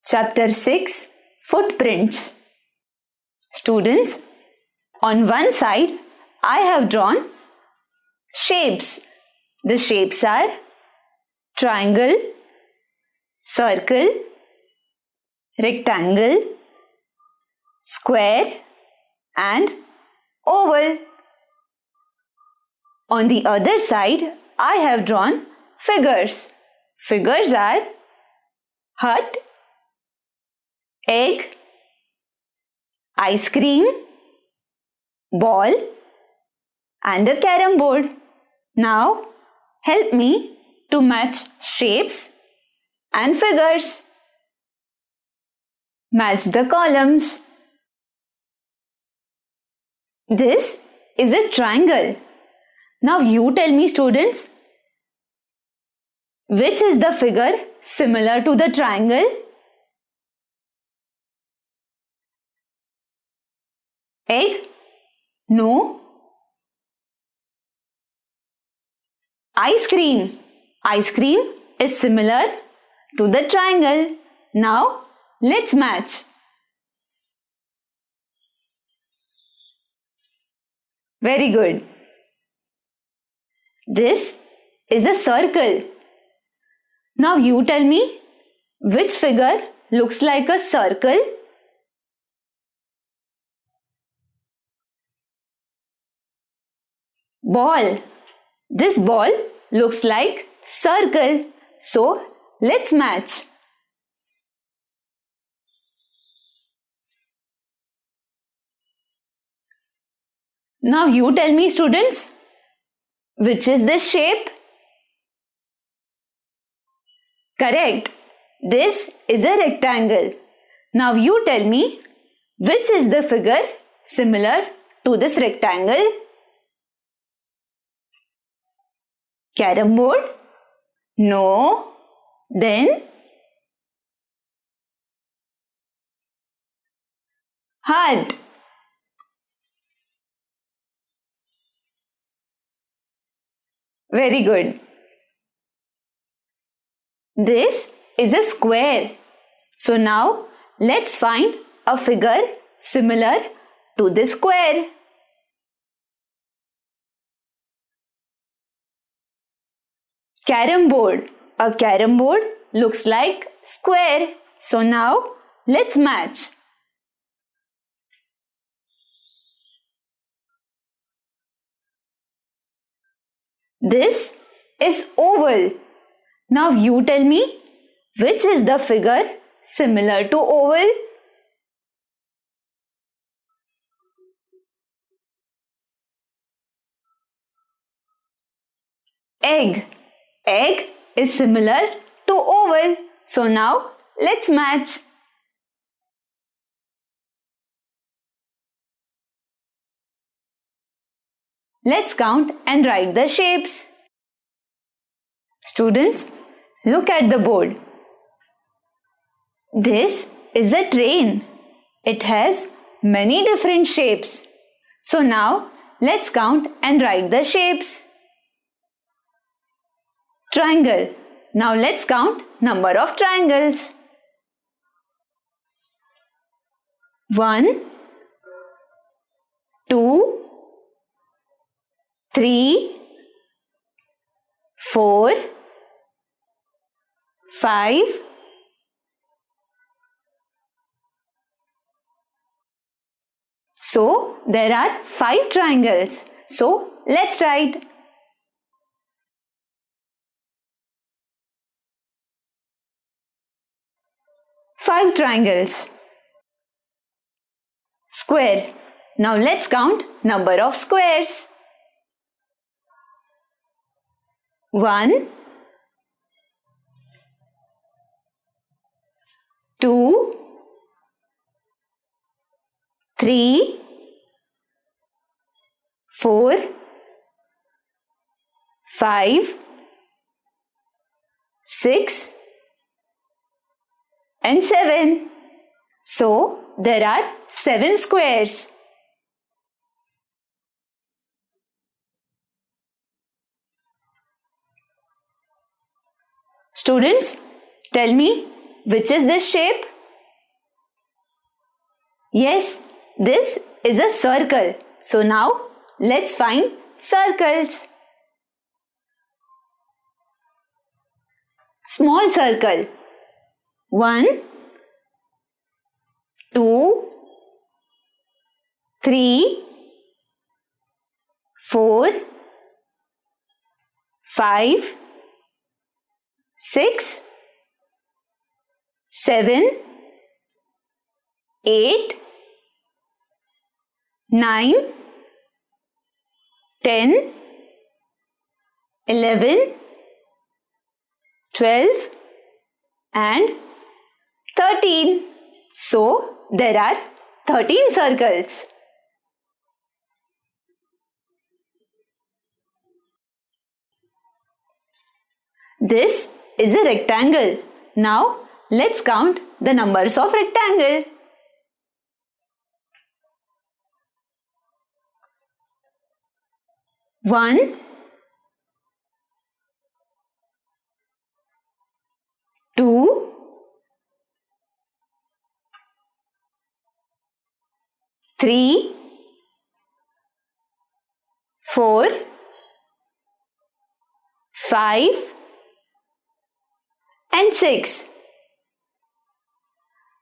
Chapter 6 Footprints. Students, on one side I have drawn shapes. The shapes are triangle, circle, rectangle, square and oval. On the other side I have drawn figures. Figures are hut, egg, ice cream, ball and a carom board. Now help me to match shapes and figures. Match the columns. This is a triangle. Now you tell me, students, which is the figure similar to the triangle? Egg? No. Ice cream. Ice cream is similar to the triangle. Now let's match. Very good. This is a circle. Now you tell me which figure looks like a circle? Ball. This ball looks like circle. So let's match. Now you tell me, students, which is this shape? Correct. This is a rectangle. Now you tell me which is the figure similar to this rectangle? Carom board? No. Then hut. Very good. This is a square. So now let's find a figure similar to this square. Carom board. A carom board looks like square. So now let's match. This is oval. Now you tell me which is the figure similar to oval? Egg. Egg is similar to oval. So now let's match. Let's count and write the shapes. Students, look at the board. This is a train. It has many different shapes. So now let's count and write the shapes. Triangle. Now let's count number of triangles. 1, 2, 3, 4, 5, So there are 5 triangles. So let's write. Five triangles. Square. Now let's count number of squares. 1, 2, 3, 4, 5, 6 and 7. So there are 7 squares. Students, tell me which is this shape? Yes, this is a circle. So now let's find circles. Small circle. 1, 2, 3, 4, 5, 6, 7, 8, 9, 10, 11, 12 and 13. So there are 13 circles. This is a rectangle. Now let's count the numbers of rectangle. 1, 2, 3, 4, 5 and 6.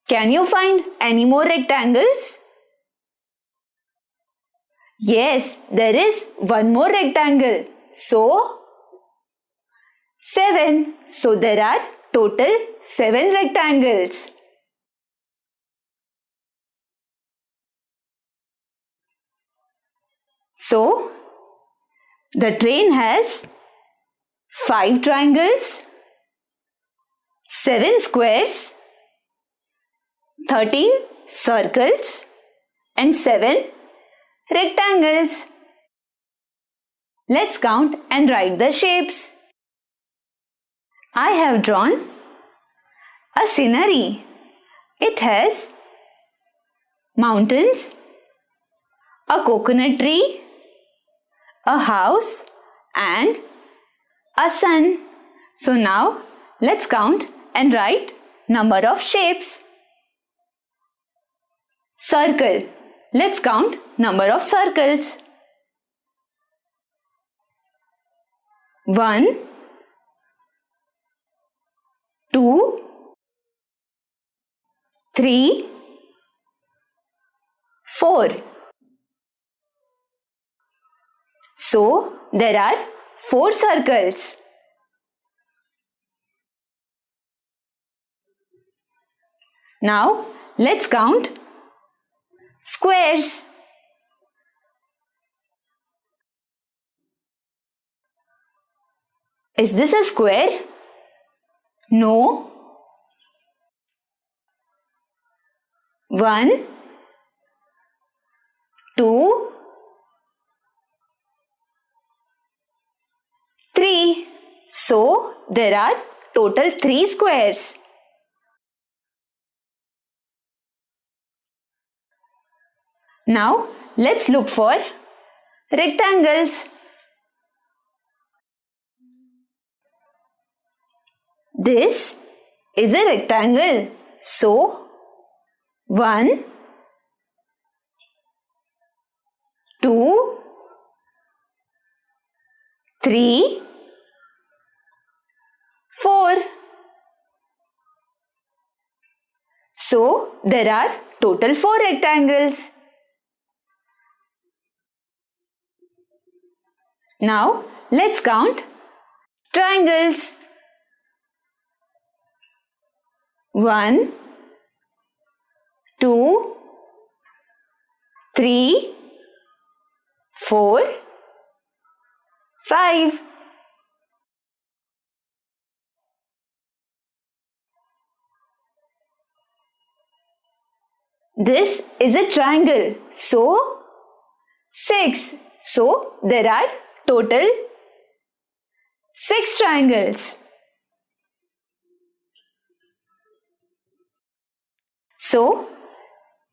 Can you find any more rectangles? Yes, there is one more rectangle. So, 7. So there are total 7 rectangles. So, the train has 5 triangles, 7 squares, 13 circles and 7 rectangles. Let's count and write the shapes. I have drawn a scenery. It has mountains, a coconut tree, a house and a sun. So now let's count and write number of shapes. Circle. Let's count number of circles. 1, 2, 3, 4. So there are 4 circles. Now let's count squares. Is this a square? No. 1, 2, 3. So there are total 3 squares. Now let's look for rectangles. This is a rectangle. So 1, 2, 3, 4. So there are total 4 rectangles. Now let's count triangles. 1, 2, 3, 4, 5. This is a triangle. So 6. So there are total 6 triangles. So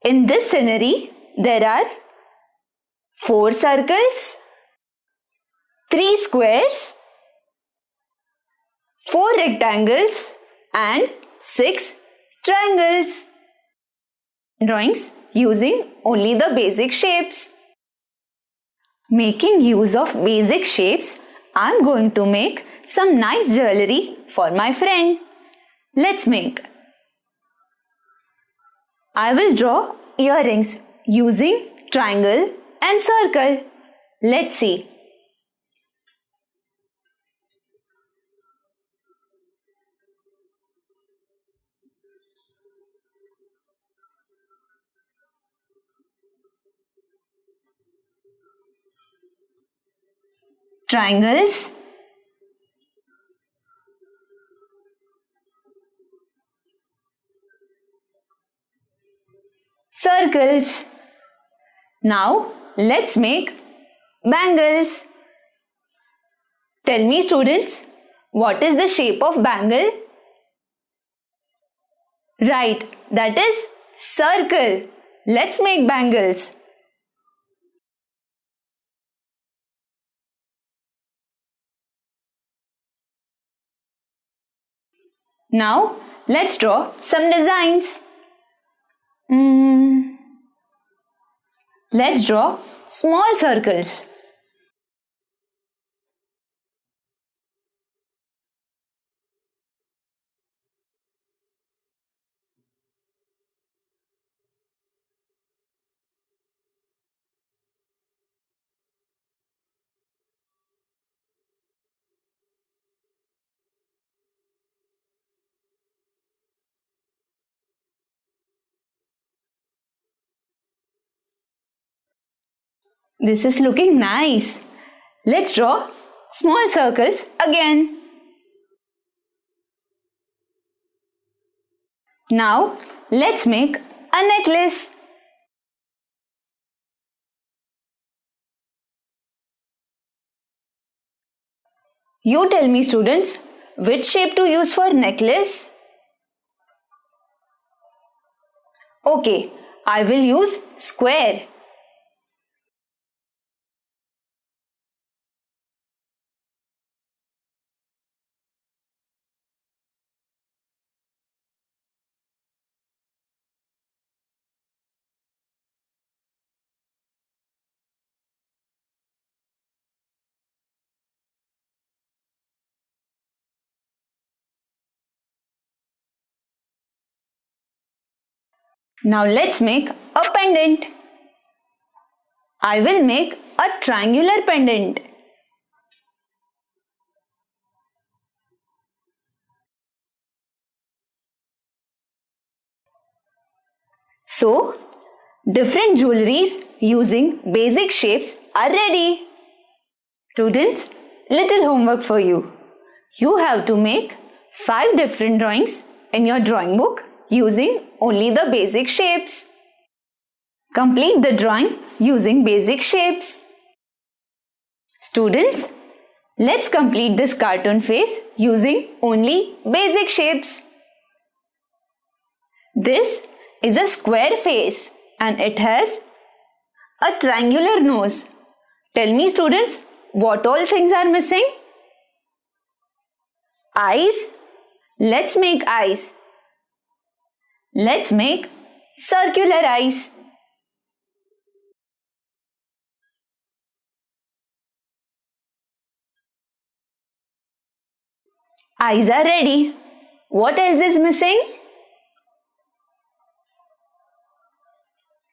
in this scenery there are 4 circles, 3 squares, 4 rectangles and 6 triangles. drawings using only the basic shapes. Making use of basic shapes, I'm going to make some nice jewelry for my friend. Let's make. I will draw earrings using triangle and circle. Let's see. Triangles, circles. Now let's make bangles. Tell me, students, what is the shape of bangle? Right, that is circle. Let's make bangles. Now let's draw some designs. Let's draw small circles. This is looking nice. Let's draw small circles again. Now let's make a necklace. You tell me, students, which shape to use for necklace? Okay, I will use square. Now let's make a pendant. I will make a triangular pendant. So, different jewelries using basic shapes are ready. Students, little homework for you. You have to make 5 different drawings in your drawing book using only the basic shapes. Complete the drawing using basic shapes. Students, let's complete this cartoon face using only basic shapes. This is a square face and it has a triangular nose. Tell me, students, what all things are missing? Eyes. Let's make eyes. Let's make circular eyes. Eyes are ready. What else is missing?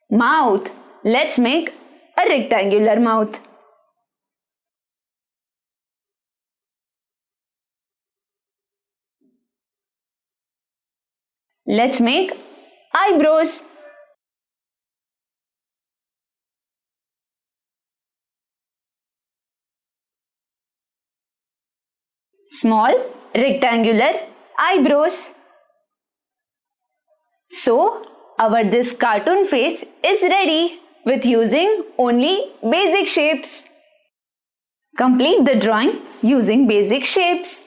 Mouth. Let's make a rectangular mouth. Let's make eyebrows. Small rectangular eyebrows. So, this cartoon face is ready with using only basic shapes. Complete the drawing using basic shapes.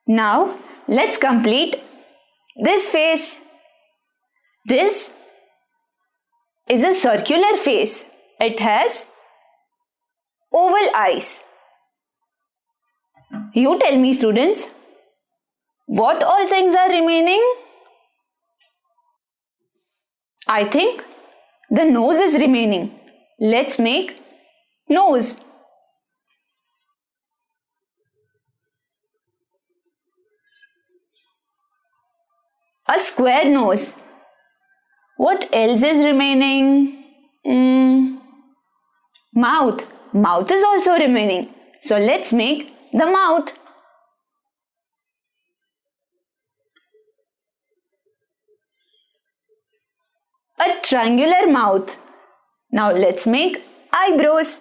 Now, let's complete this face. This is a circular face. It has oval eyes. You tell me, students, what all things are remaining? I think the nose is remaining. Let's make nose. A square nose. What else is remaining? Mouth. Mouth is also remaining. So let's make the mouth. A triangular mouth. Now let's make eyebrows.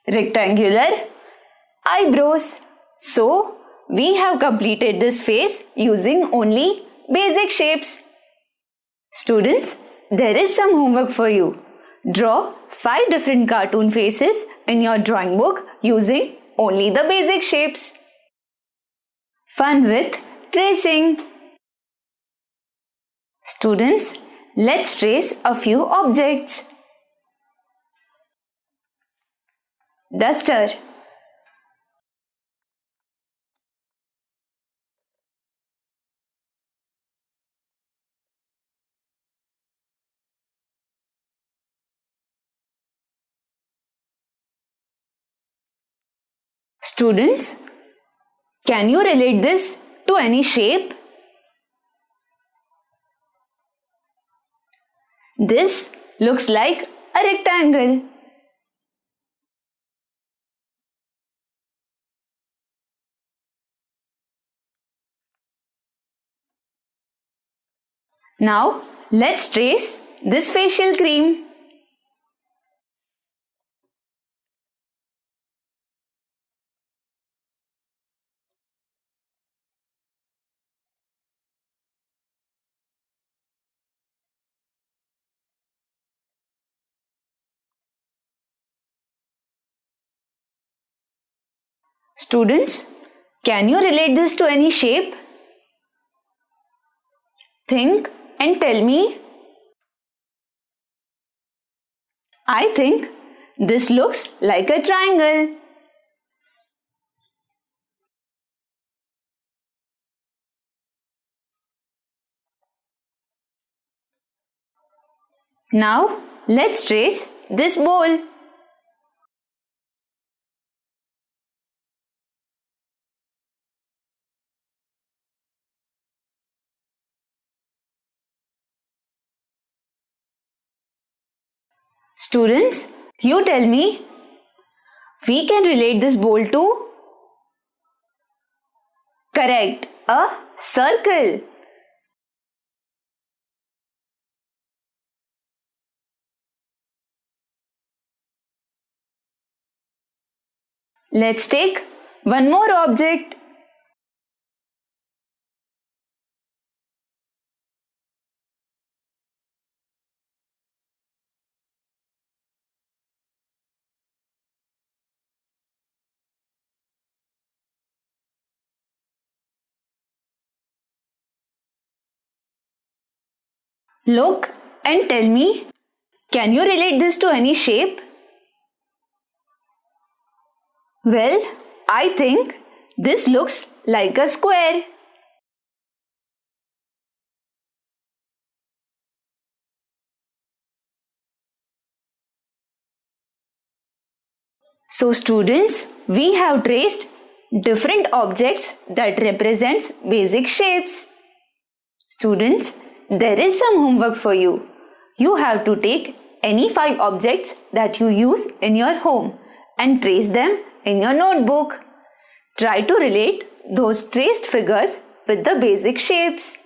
Rectangular eyebrows. So we have completed this face using only basic shapes. Students, there is some homework for you. Draw 5 different cartoon faces in your drawing book using only the basic shapes. Fun with tracing. Students, let's trace a few objects. Duster. Students, can you relate this to any shape? This looks like a rectangle. Now, let's trace this facial cream. Students, can you relate this to any shape? Think and tell me. I think this looks like a triangle. Now, let's trace this bowl. Students, you tell me, we can relate this bowl to? Correct, a circle. Let's take one more object. Look and tell me, can you relate this to any shape? Well, I think this looks like a square. So students, we have traced different objects that represents basic shapes. Students, there is some homework for you. You have to take any 5 objects that you use in your home and trace them in your notebook. Try to relate those traced figures with the basic shapes.